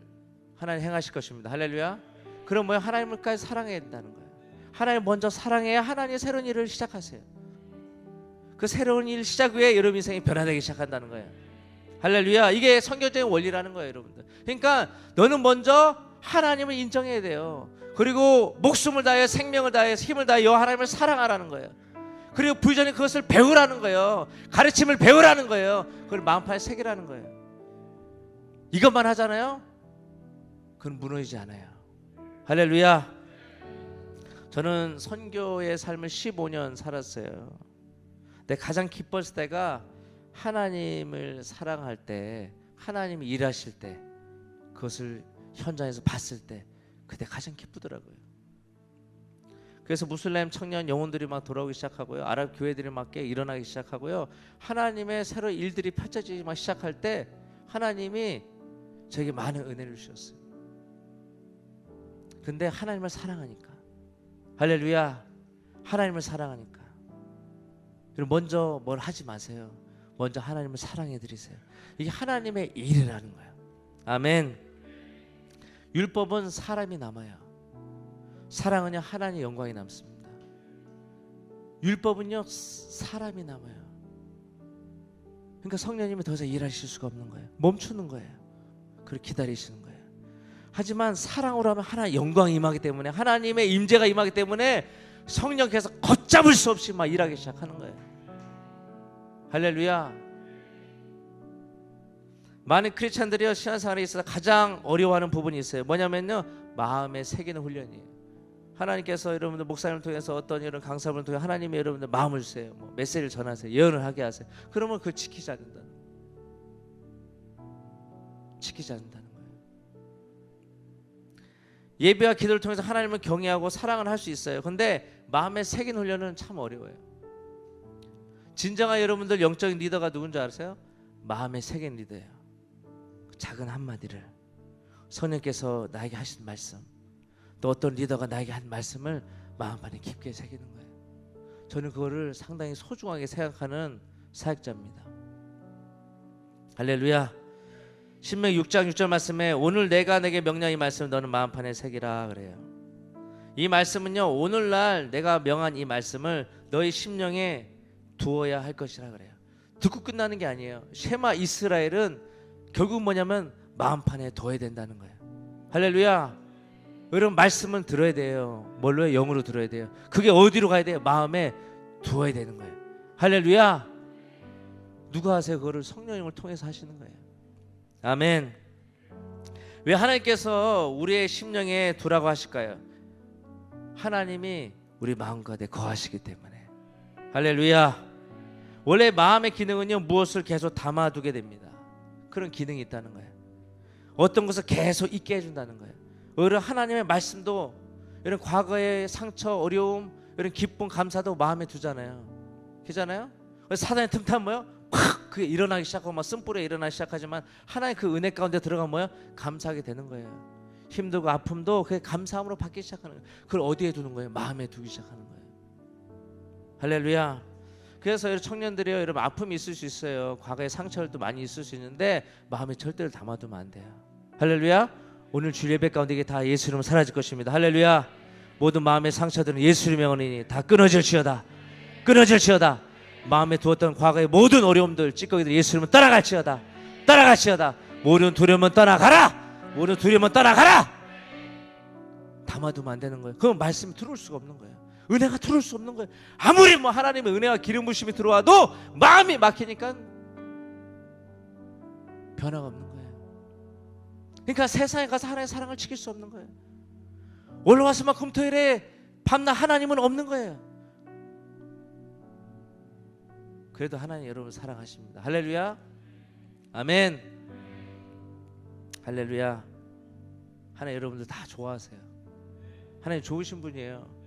S1: 하나님 행하실 것입니다. 할렐루야. 그럼 뭐야? 하나님을까지 사랑해야 된다는 거예요. 하나님 먼저 사랑해야 하나님의 새로운 일을 시작하세요. 그 새로운 일 시작 후에 여러분 인생이 변화되기 시작한다는 거예요. 할렐루야. 이게 성경적인 원리라는 거예요, 여러분들. 그러니까 너는 먼저 하나님을 인정해야 돼요. 그리고 목숨을 다해 생명을 다해 힘을 다해 여호와 하나님을 사랑하라는 거예요. 그리고 부지런히 그것을 배우라는 거예요. 가르침을 배우라는 거예요. 그걸 마음판에 새기라는 거예요. 이것만 하잖아요, 그건 무너지지 않아요. 할렐루야. 저는 선교의 삶을 15년 살았어요. 근데 가장 기뻤을 때가 하나님을 사랑할 때, 하나님이 일하실 때, 그것을 현장에서 봤을 때, 그때 가장 기쁘더라고요. 그래서 무슬림 청년 영혼들이 막 돌아오기 시작하고요, 아랍 교회들이 막 일어나기 시작하고요, 하나님의 새로운 일들이 펼쳐지기 막 시작할 때 하나님이 저에게 많은 은혜를 주셨어요. 근데 하나님을 사랑하니까, 할렐루야, 하나님을 사랑하니까 그리고 먼저 뭘 하지 마세요. 먼저 하나님을 사랑해 드리세요. 이게 하나님의 일이라는 거예요. 아멘. 율법은 사람이 남아요. 사랑은요 하나님의 영광이 남습니다. 율법은요 사람이 남아요. 그러니까 성령님이 더 이상 일하실 수가 없는 거예요. 멈추는 거예요. 그렇게 기다리시는 거예요. 하지만 사랑으로 하면 하나님의 영광이 임하기 때문에, 하나님의 임재가 임하기 때문에 성령께서 걷잡을 수 없이 막 일하기 시작하는 거예요. 할렐루야. 많은 크리스찬들이요, 신앙생활에 있어서 가장 어려워하는 부분이 있어요. 뭐냐면요, 마음에 새기는 훈련이에요. 하나님께서 여러분들 목사님을 통해서 어떤 이런 강사분을 통해 하나님이 여러분들 마음을 주세요. 뭐 메시지를 전하세요. 예언을 하게 하세요. 그러면 그걸 지키지 않는다는 거예요. 지키지 않는다는 거예요. 예배와 기도를 통해서 하나님을 경외하고 사랑을 할 수 있어요. 근데 마음에 새긴 훈련은 참 어려워요. 진정한 여러분들 영적인 리더가 누군지 아세요? 마음에 새긴 리더예요. 그 작은 한마디를, 성령께서 나에게 하신 말씀, 또 어떤 리더가 나에게 한 말씀을 마음 안에 깊게 새기는 거예요. 저는 그거를 상당히 소중하게 생각하는 사역자입니다. 할렐루야. 신명기 6장 6절 말씀에 오늘 내가 내게 명령한 이 말씀을 너는 마음판에 새기라 그래요. 이 말씀은요, 오늘날 내가 명한 이 말씀을 너희 심령에 두어야 할 것이라 그래요. 듣고 끝나는 게 아니에요. 쉐마 이스라엘은 결국 뭐냐면 마음판에 둬야 된다는 거예요. 할렐루야. 여러분, 말씀은 들어야 돼요. 뭘로요? 영으로 들어야 돼요. 그게 어디로 가야 돼요? 마음에 두어야 되는 거예요. 할렐루야. 누가 하세요? 그거를 성령님을 통해서 하시는 거예요. 아멘. 왜 하나님께서 우리의 심령에 두라고 하실까요? 하나님이 우리 마음과 내 거하시기 때문에. 할렐루야. 원래 마음의 기능은요, 무엇을 계속 담아두게 됩니다. 그런 기능이 있다는 거예요. 어떤 것을 계속 잊게 해준다는 거예요. 오히려 하나님의 말씀도 이런 과거의 상처, 어려움, 이런 기쁨, 감사도 마음에 두잖아요. 그잖아요. 사단의 틈타면 뭐요? 팍! 그게 일어나기 시작하고 막 쓴뿌리에 일어나기 시작하지만 하나의 그 은혜 가운데 들어가면 뭐요? 감사하게 되는 거예요. 힘들고 아픔도 그게 감사함으로 바뀌기 시작하는 거예요. 그걸 어디에 두는 거예요? 마음에 두기 시작하는 거예요. 할렐루야. 그래서 여러분 청년들이요, 여러분 아픔이 있을 수 있어요. 과거의 상처도 많이 있을 수 있는데 마음에 절대로 담아두면 안 돼요. 할렐루야. 오늘 주일 예배 가운데 이게 다 예수 이름으로 사라질 것입니다. 할렐루야. 모든 마음의 상처들은 예수 이름의 은혜니 다 끊어질지어다. 끊어질지어다. 마음에 두었던 과거의 모든 어려움들, 찌꺼기들 예수 이름으로 떠나갈지어다. 떠나갈지어다. 모든 두려움은 떠나가라. 모든 두려움은 떠나가라. 담아두면 안 되는 거예요. 그건 말씀이 들어올 수가 없는 거예요. 은혜가 들어올 수 없는 거예요. 아무리 뭐 하나님의 은혜와 기름 부심이 들어와도 마음이 막히니까 변화가 없는 거예요. 그러니까 세상에 가서 하나님의 사랑을 지킬 수 없는 거예요. 올라와서만 금토일에 밤낮 하나님은 없는 거예요. 그래도 하나님 여러분을 사랑하십니다. 할렐루야. 아멘. 할렐루야. 하나님 여러분들 다 좋아하세요. 하나님 좋으신 분이에요.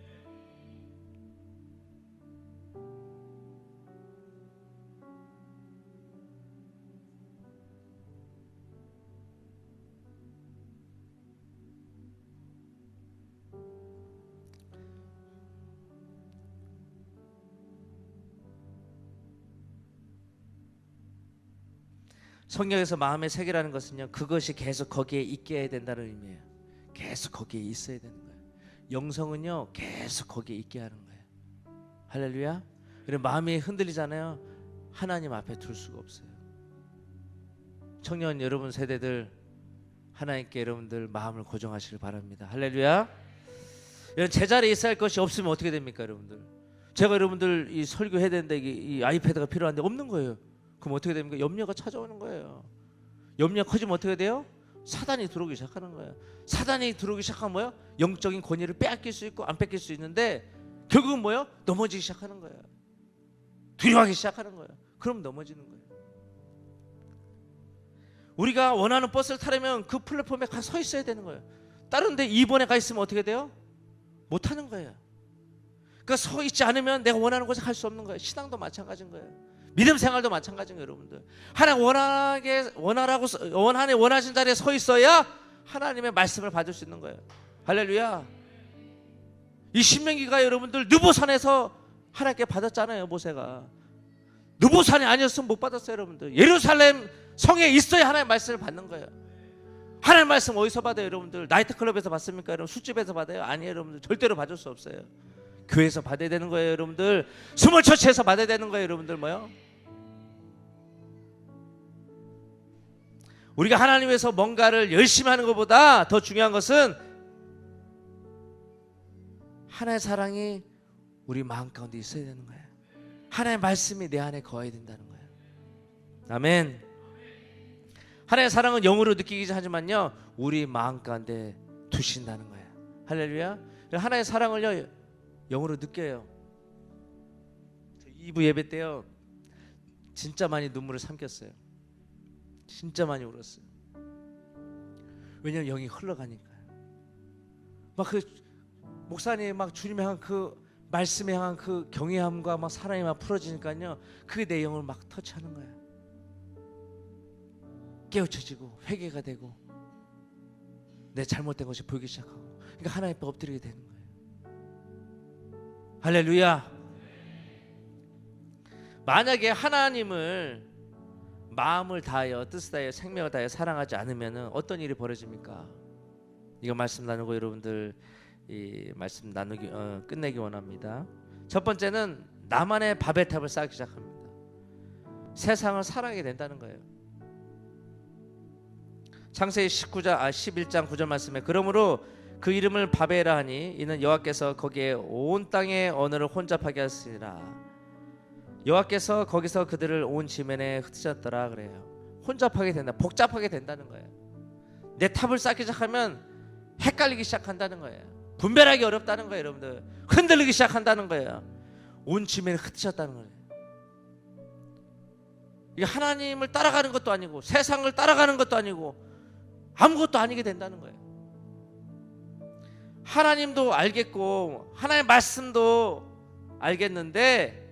S1: 성경에서 마음의 세계라는 것은요, 그것이 계속 거기에 있게 해야 된다는 의미예요. 계속 거기에 있어야 되는 거예요. 영성은요, 계속 거기에 있게 하는 거예요. 할렐루야. 그리고 마음이 흔들리잖아요. 하나님 앞에 둘 수가 없어요. 청년 여러분 세대들, 하나님께 여러분들 마음을 고정하시길 바랍니다. 할렐루야. 이런 제자리에 있어야 할 것이 없으면 어떻게 됩니까, 여러분들? 제가 여러분들 이 설교해야 되는데 이 아이패드가 필요한데 없는 거예요. 그럼 어떻게 됩니까? 염려가 찾아오는 거예요. 염려가 커지면 어떻게 돼요? 사단이 들어오기 시작하는 거예요. 사단이 들어오기 시작하면 뭐예요? 영적인 권위를 빼앗길 수 있고 안 뺏길 수 있는데 결국은 뭐예요? 넘어지기 시작하는 거예요. 두려워하기 시작하는 거예요. 그럼 넘어지는 거예요. 우리가 원하는 버스를 타려면 그 플랫폼에 가 서 있어야 되는 거예요. 다른 데 2번에 가 있으면 어떻게 돼요? 못 하는 거예요. 그러니까 서 있지 않으면 내가 원하는 것을 할 수 없는 거예요. 신앙도 마찬가지인 거예요. 믿음 생활도 마찬가지인 거예요, 여러분들. 하나님 원하신 자리에 서 있어야 하나님의 말씀을 받을 수 있는 거예요. 할렐루야. 이 신명기가 여러분들 느보산에서 하나님께 받았잖아요. 모세가 느보산이 아니었으면 못 받았어요. 여러분들 예루살렘 성에 있어야 하나님의 말씀을 받는 거예요. 하나님의 말씀 어디서 받아요? 여러분들 나이트클럽에서 받습니까? 여러분 술집에서 받아요? 아니에요. 여러분들 절대로 받을 수 없어요. 교회에서 받아야 되는 거예요. 여러분들 스몰 처치에서 받아야 되는 거예요. 여러분들 뭐요? 우리가 하나님 위해서 뭔가를 열심히 하는 것보다 더 중요한 것은 하나님의 사랑이 우리 마음 가운데 있어야 되는 거예요. 하나님의 말씀이 내 안에 거해야 된다는 거예요. 아멘. 하나님의 사랑은 영으로 느끼긴 하지만요, 우리 마음 가운데 두신다는 거예요. 할렐루야. 하나님의 사랑을요, 영으로 느껴요. 2부 예배 때요, 진짜 많이 눈물을 삼켰어요. 진짜 많이 울었어요. 왜냐하면 영이 흘러가니까요. 막 그 목사님 막 주님의 향한 그 말씀에 향한 그 경외함과 막 사랑이 막 풀어지니까요, 그게 내 영을 막 터치하는 거예요. 깨우쳐지고 회개가 되고 내 잘못된 것이 보이기 시작하고, 그러니까 하나님 앞에 엎드리게 되는 거예요. 할렐루야. 만약에 하나님을 마음을 다하여 뜻을 다하여 생명을 다하여 사랑하지 않으면 어떤 일이 벌어집니까? 이거 말씀 나누고 여러분들 이 말씀 나누기 끝내기 원합니다. 첫 번째는 나만의 바벨탑을 쌓기 시작합니다. 세상을 사랑하게 된다는 거예요. 창세기 11장 9절 말씀에 그러므로 그 이름을 바벨이라 하니 이는 여호와께서 거기에 온 땅의 언어를 혼잡하게 하시니라. 여호와께서 거기서 그들을 온 지면에 흩으셨더라 그래요. 혼잡하게 된다, 복잡하게 된다는 거예요. 내 탑을 쌓기 시작하면 헷갈리기 시작한다는 거예요. 분별하기 어렵다는 거예요. 여러분들 흔들리기 시작한다는 거예요. 온 지면에 흩으셨다는 거예요. 이게 하나님을 따라가는 것도 아니고 세상을 따라가는 것도 아니고 아무것도 아니게 된다는 거예요. 하나님도 알겠고 하나님의 말씀도 알겠는데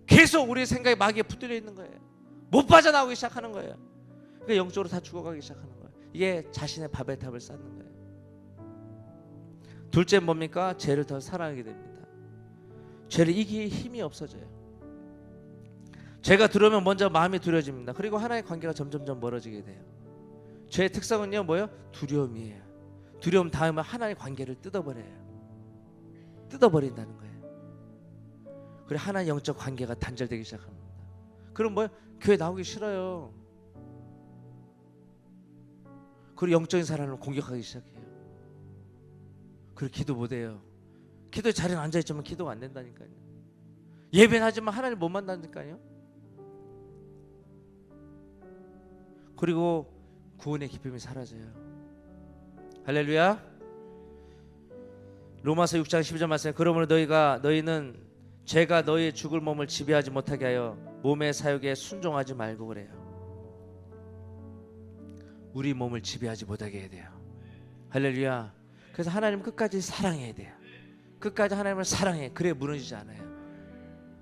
S1: 계속 우리 생각에 마귀에 붙들려 있는 거예요. 못 빠져나오기 시작하는 거예요. 그러니까 영적으로 다 죽어가기 시작하는 거예요. 이게 자신의 바벨탑을 쌓는 거예요. 둘째는 뭡니까? 죄를 더 사랑하게 됩니다. 죄를 이기기 힘이 없어져요. 죄가 들어오면 먼저 마음이 두려워집니다. 그리고 하나의 관계가 점점점 멀어지게 돼요. 죄의 특성은요, 뭐예요? 두려움이에요. 두려움 다음에 하나의 관계를 뜯어버려요. 뜯어버린다는 거예요. 그리고 하나의 영적 관계가 단절되기 시작합니다. 그럼 뭐예요? 교회 나오기 싫어요. 그리고 영적인 사람을 공격하기 시작해요. 그리고 기도 못해요. 기도의 자리에 앉아있지만 기도가 안 된다니까요. 예배는 하지만 하나님을 못 만난다니까요. 그리고 구원의 기쁨이 사라져요. 할렐루야. 로마서 6장 12절 말씀에 그러므로 너희는 죄가 너희의 죽을 몸을 지배하지 못하게 하여 몸의 사욕에 순종하지 말고 그래요. 우리 몸을 지배하지 못하게 해야 돼요. 할렐루야. 그래서 하나님 끝까지 사랑해야 돼요. 끝까지 하나님을 사랑해. 그래 무너지지 않아요.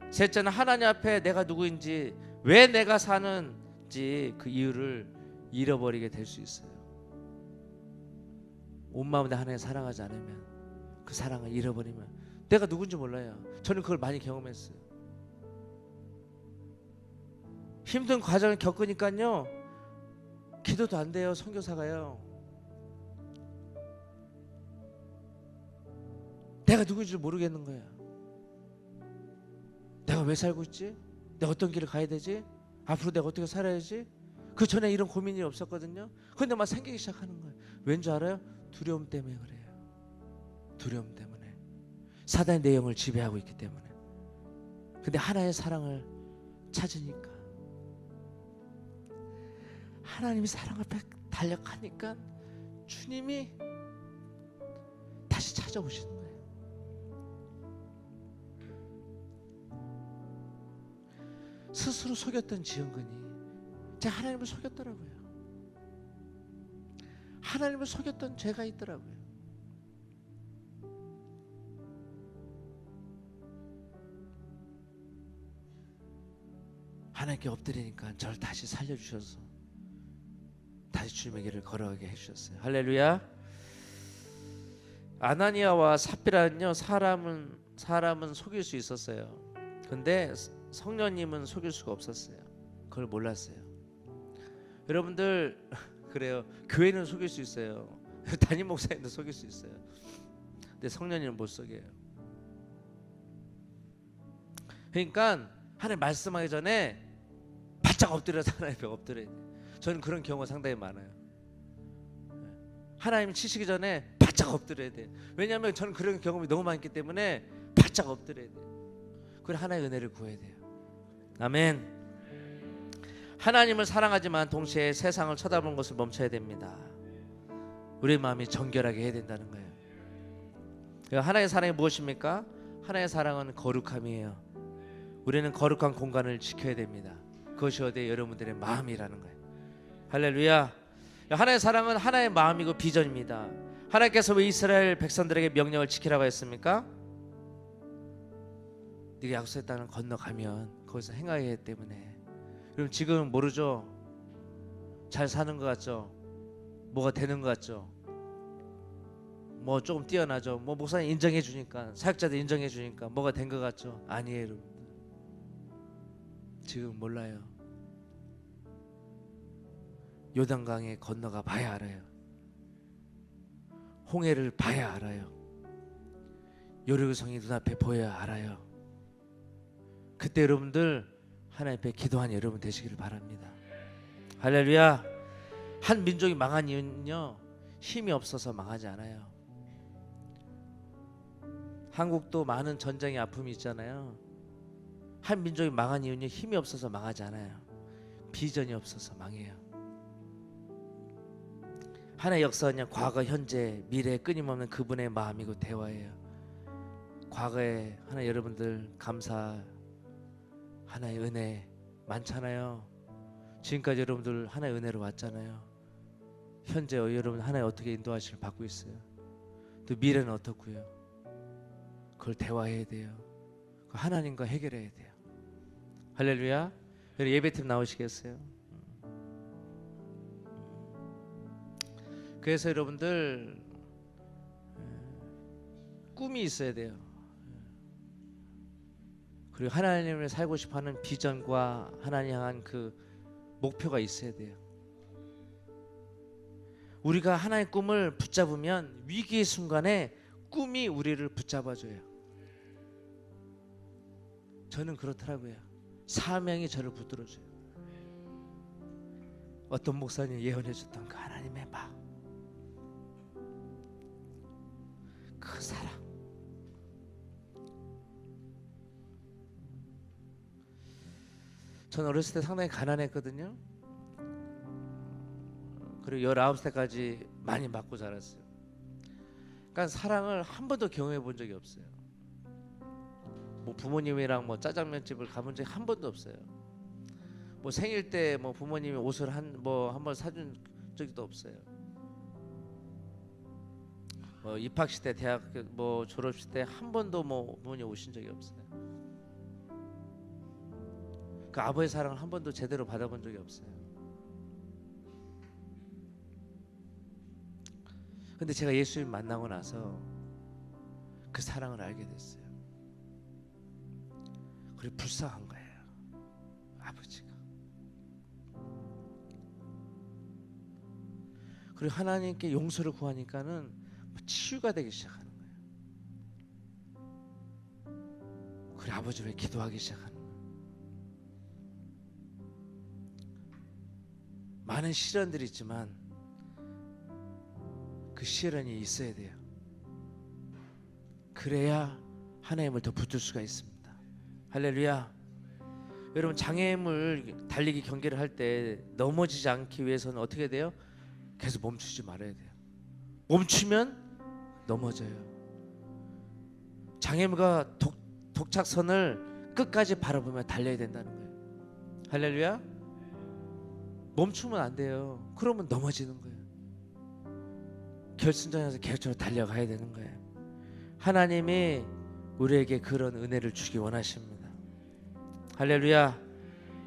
S1: 셋째는 하나님 앞에 내가 누구인지, 왜 내가 사는지 그 이유를 잃어버리게 될 수 있어요. 온 마음으로 하나님 사랑하지 않으면, 그 사랑을 잃어버리면 내가 누군지 몰라요. 저는 그걸 많이 경험했어요. 힘든 과정을 겪으니까요, 기도도 안 돼요. 선교사가요. 내가 누구인지 모르겠는 거야. 내가 왜 살고 있지? 내가 어떤 길을 가야 되지? 앞으로 내가 어떻게 살아야지? 그 전에 이런 고민이 없었거든요. 그런데 막 생기기 시작하는 거예요. 왠지 알아요? 두려움 때문에 그래요. 두려움 때문에. 사단이 내 영을 지배하고 있기 때문에. 근데 하나의 사랑을 찾으니까, 하나님이 사랑 앞에 달려가니까 주님이 다시 찾아오시는 거예요. 스스로 속였던 지은근이 제가 하나님을 속였더라고요. 하나님을 속였던 죄가 있더라고요. 하나님께 엎드리니까 저를 다시 살려주셔서 다시 주님의 길을 걸어가게 해주셨어요. 할렐루야. 아나니아와 삽비라는요, 사람은 속일 수 있었어요. 근데 성령님은 속일 수가 없었어요. 그걸 몰랐어요. 여러분들 그래요. 교회는 속일 수 있어요. 담임 목사님도 속일 수 있어요. 근데 성령님은 못 속여요. 그러니까 하나님 말씀하기 전에 바짝 엎드려서 하나님 앞에 엎드려야 돼요. 저는 그런 경우가 상당히 많아요. 하나님 치시기 전에 바짝 엎드려야 돼요. 왜냐하면 저는 그런 경험이 너무 많기 때문에 바짝 엎드려야 돼요. 그리고 하나의 은혜를 구해야 돼요. 아멘. 하나님을 사랑하지만 동시에 세상을 쳐다보는 것을 멈춰야 됩니다. 우리의 마음이 정결하게 해야 된다는 거예요. 하나의 사랑이 무엇입니까? 하나의 사랑은 거룩함이에요. 우리는 거룩한 공간을 지켜야 됩니다. 그것이 어디에 여러분들의 마음이라는 거예요. 할렐루야. 하나의 사랑은 하나의 마음이고 비전입니다. 하나님께서 왜 이스라엘 백성들에게 명령을 지키라고 했습니까? 네가 약속의 땅을 건너가면 거기서 행하게 하기 때문에. 그럼 지금 모르죠? 잘 사는 것 같죠? 뭐가 되는 것 같죠? 뭐 조금 뛰어나죠? 뭐 목사님 인정해 주니까, 사역자들 인정해 주니까 뭐가 된 것 같죠? 아니에요, 여러분. 지금 몰라요. 요단강에 건너가 봐야 알아요. 홍해를 봐야 알아요. 여리고성이 눈앞에 보여야 알아요. 그때 여러분들 하나님 앞에 기도한 여러분 되시기를 바랍니다. 할렐루야. 한 민족이 망한 이유는요, 힘이 없어서 망하지 않아요. 한국도 많은 전쟁의 아픔이 있잖아요. 한 민족이 망한 이유는 힘이 없어서 망하지 않아요. 비전이 없어서 망해요. 하나의 역사는 과거, 현재, 미래 끊임없는 그분의 마음이고 대화예요. 과거에 하나 여러분들 감사, 하나의 은혜 많잖아요. 지금까지 여러분들 하나의 은혜로 왔잖아요. 현재 여러분 하나의 어떻게 인도하시를 받고 있어요. 또 미래는 어떻고요? 그걸 대화해야 돼요. 하나님과 해결해야 돼요. 할렐루야. 여러분 예배팀 나오시겠어요? 그래서 여러분들 꿈이 있어야 돼요. 그리고 하나님을 살고 싶어하는 비전과 하나님 향한 그 목표가 있어야 돼요. 우리가 하나의 꿈을 붙잡으면 위기의 순간에 꿈이 우리를 붙잡아줘요. 저는 그렇더라고요. 사명이 저를 붙들어줘요. 어떤 목사님이 예언해줬던 그 하나님의 마음, 그 사랑. 전 어렸을 때 상당히 가난했거든요. 그리고 19살까지 많이 맞고 자랐어요. 그러니까 사랑을 한 번도 경험해 본 적이 없어요. 뭐 부모님이랑 뭐 짜장면집을 가본 적이 한 번도 없어요. 뭐 생일 때 뭐 부모님이 옷을 한 번 사준 적도 없어요. 뭐 입학식 때, 대학교 뭐 졸업식 때 한 번도 뭐 부모님 오신 적이 없어요. 그 아버지의 사랑을 한 번도 제대로 받아본 적이 없어요. 근데 제가 예수님 만나고 나서 그 사랑을 알게 됐어요. 그리고 불쌍한 거예요, 아버지가. 그리고 하나님께 용서를 구하니까는 치유가 되기 시작하는 거예요. 그리고 아버지를 기도하기 시작하는 거예요. 많은 시련들이 있지만 그 시련이 있어야 돼요. 그래야 하나님을 더 붙들 수가 있습니다. 할렐루야. 여러분 장애물 달리기 경기를 할 때 넘어지지 않기 위해서는 어떻게 돼요? 계속 멈추지 말아야 돼요. 멈추면 넘어져요. 장애물과 독착선을 끝까지 바라보며 달려야 된다는 거예요. 할렐루야. 멈추면 안 돼요. 그러면 넘어지는 거예요. 결승전에서 계속적으로 달려가야 되는 거예요. 하나님이 우리에게 그런 은혜를 주기 원하십니다. 할렐루야.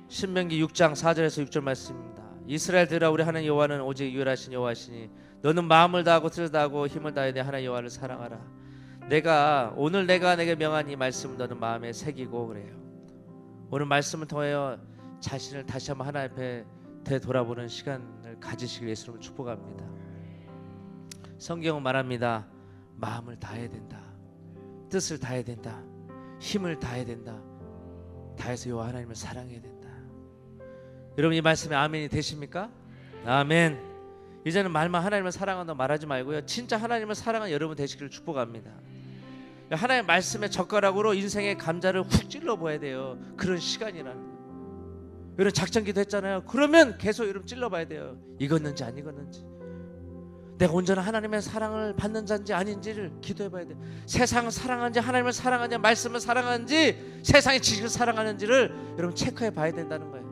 S1: 신명기 6장 4절에서 6절 말씀입니다. 이스라엘들아, 우리 하나님 여호와는 오직 유일하신 여호와시니 너는 마음을 다하고 뜻을 다하고 힘을 다해 내 하나님 여호와를 사랑하라. 오늘 내가 내게 명한 이 말씀을 너는 마음에 새기고. 그래요. 오늘 말씀을 통하여 자신을 다시 한번 하나님 앞에 되돌아보는 시간을 가지시길 예수님을 축복합니다. 성경은 말합니다. 마음을 다해야 된다. 뜻을 다해야 된다. 힘을 다해야 된다. 다해서 여호와 하나님을 사랑해야 된다. 여러분 이 말씀에 아멘이 되십니까? 아멘. 이제는 말만 하나님을 사랑한다 말하지 말고요, 진짜 하나님을 사랑하는 여러분 되시기를 축복합니다. 하나님의 말씀의 젓가락으로 인생의 감자를 훅 찔러봐야 돼요. 그런 시간이라는 거예요. 여러분 작전기도 했잖아요. 그러면 계속 여러분 찔러봐야 돼요. 익었는지 안 익었는지, 내가 온전한 하나님의 사랑을 받는 자인지 아닌지를 기도해봐야 돼요. 세상을 사랑하는지 하나님을 사랑하는지 말씀을 사랑하는지 세상의 지식을 사랑하는지를 여러분 체크해봐야 된다는 거예요.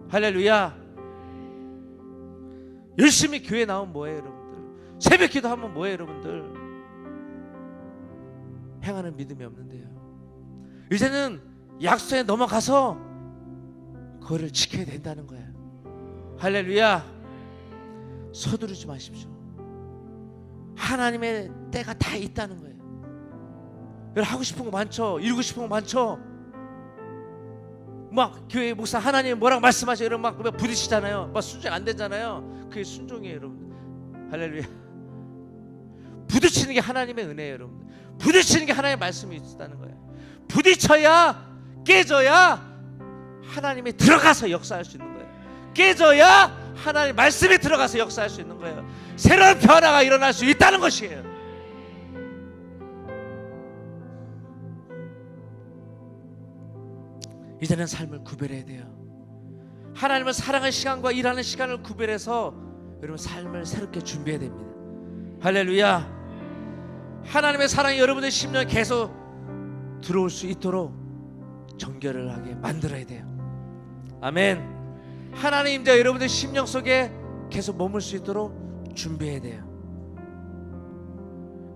S1: 할렐루야. 열심히 교회 나오면 뭐예요 여러분들? 새벽 기도하면 뭐예요 여러분들? 행하는 믿음이 없는데요. 이제는 약속에 넘어가서 그거를 지켜야 된다는 거예요. 할렐루야. 서두르지 마십시오. 하나님의 때가 다 있다는 거예요. 여러분 하고 싶은 거 많죠? 이루고 싶은 거 많죠? 막 교회 목사 하나님 뭐라고 말씀하셔 여러분 막 부딪히잖아요. 막 순종 안 되잖아요. 그게 순종이에요 여러분. 할렐루야. 부딪히는 게 하나님의 은혜예요 여러분. 부딪히는 게 하나님의 말씀이 있다는 거예요. 부딪혀야 깨져야 하나님이 들어가서 역사할 수 있는 거예요. 깨져야 하나님 말씀이 들어가서 역사할 수 있는 거예요. 새로운 변화가 일어날 수 있다는 것이에요. 이제는 삶을 구별해야 돼요. 하나님을 사랑하는 시간과 일하는 시간을 구별해서 여러분 삶을 새롭게 준비해야 됩니다. 할렐루야. 하나님의 사랑이 여러분의 심령에 계속 들어올 수 있도록 정결을 하게 만들어야 돼요. 아멘. 하나님의 임재가 여러분의 심령 속에 계속 머물 수 있도록 준비해야 돼요.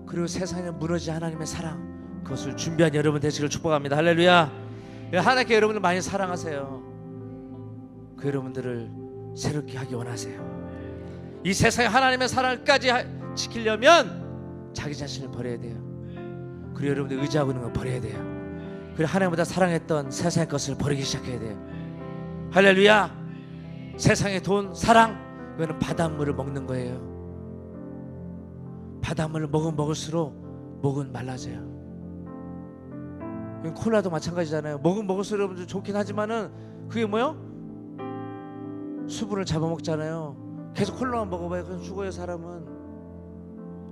S1: 그리고 세상에 무너진 하나님의 사랑, 그것을 준비한 여러분 되시길 축복합니다. 할렐루야. 하나님께 여러분을 많이 사랑하세요. 그 여러분들을 새롭게 하기 원하세요. 이 세상에 하나님의 사랑까지 지키려면 자기 자신을 버려야 돼요. 그리고 여러분들 의지하고 있는 거 버려야 돼요. 그리고 하나님보다 사랑했던 세상의 것을 버리기 시작해야 돼요. 할렐루야. 세상의 돈, 사랑, 이거는 바닷물을 먹는 거예요. 바닷물을 먹을수록 목은 말라져요. 콜라도 마찬가지잖아요. 먹을수록 여러분들 좋긴 하지만은 그게 뭐요? 수분을 잡아먹잖아요. 계속 콜라만 먹어봐요. 그럼 죽어요 사람은.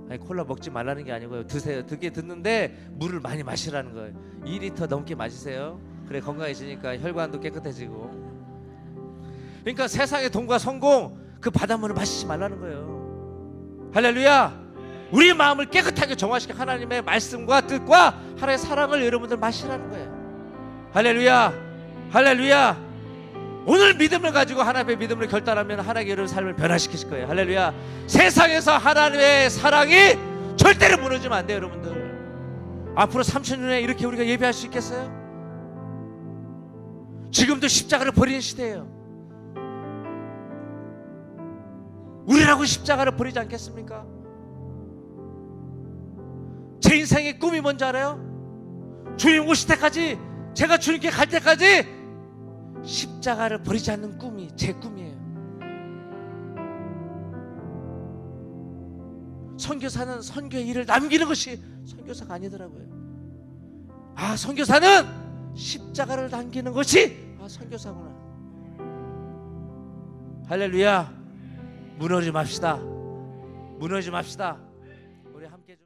S1: 아니 콜라 먹지 말라는 게 아니고요. 드세요. 듣는데 물을 많이 마시라는 거예요. 2리터 넘게 마시세요. 그래 건강해지니까 혈관도 깨끗해지고. 그러니까 세상의 돈과 성공, 그 바닷물을 마시지 말라는 거예요. 할렐루야. 우리 마음을 깨끗하게 정화시켜 하나님의 말씀과 뜻과 하나님의 사랑을 여러분들 마시라는 거예요. 할렐루야. 할렐루야. 오늘 믿음을 가지고 하나님의 믿음을 결단하면 하나님의 여러분 삶을 변화시키실 거예요. 할렐루야. 세상에서 하나님의 사랑이 절대로 무너지면 안 돼요 여러분들. 앞으로 3000년 후에 이렇게 우리가 예배할 수 있겠어요? 지금도 십자가를 버리는 시대예요. 우리라고 십자가를 버리지 않겠습니까? 제 인생의 꿈이 뭔지 알아요? 주님 오실 때까지, 제가 주님께 갈 때까지 십자가를 버리지 않는 꿈이 제 꿈이에요. 선교사는 선교의 일을 남기는 것이 선교사가 아니더라고요. 아, 선교사는 십자가를 남기는 것이 선교사구나. 할렐루야. 무너지지 맙시다. 무너지지 맙시다.